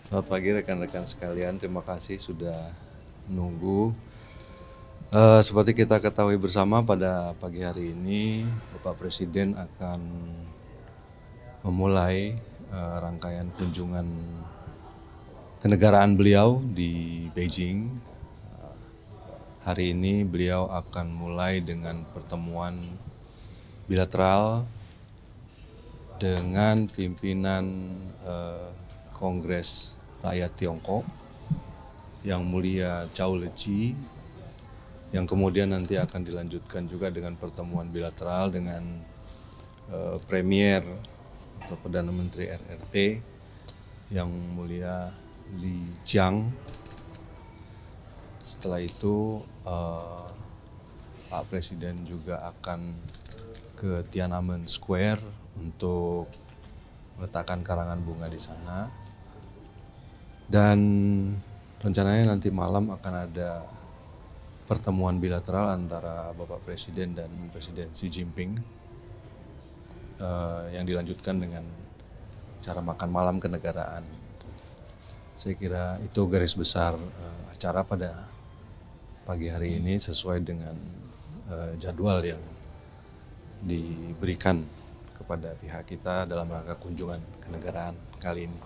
Selamat pagi rekan-rekan sekalian, terima kasih sudah menunggu. Seperti kita ketahui bersama pada pagi hari ini, Bapak Presiden akan memulai rangkaian kunjungan kenegaraan beliau di Beijing. Hari ini beliau akan mulai dengan pertemuan bilateral dengan pimpinan Kongres Rakyat Tiongkok yang mulia Zhao Leji, yang kemudian nanti akan dilanjutkan juga dengan pertemuan bilateral dengan Premier atau Perdana Menteri RRT yang mulia Li Qiang. Setelah itu Pak Presiden juga akan ke Tiananmen Square untuk meletakkan karangan bunga di sana. Dan rencananya nanti malam akan ada pertemuan bilateral antara Bapak Presiden dan Presiden Xi Jinping yang dilanjutkan dengan cara makan malam kenegaraan. Saya kira itu garis besar acara pada pagi hari ini sesuai dengan jadwal yang diberikan kepada pihak kita dalam rangka kunjungan kenegaraan kali ini.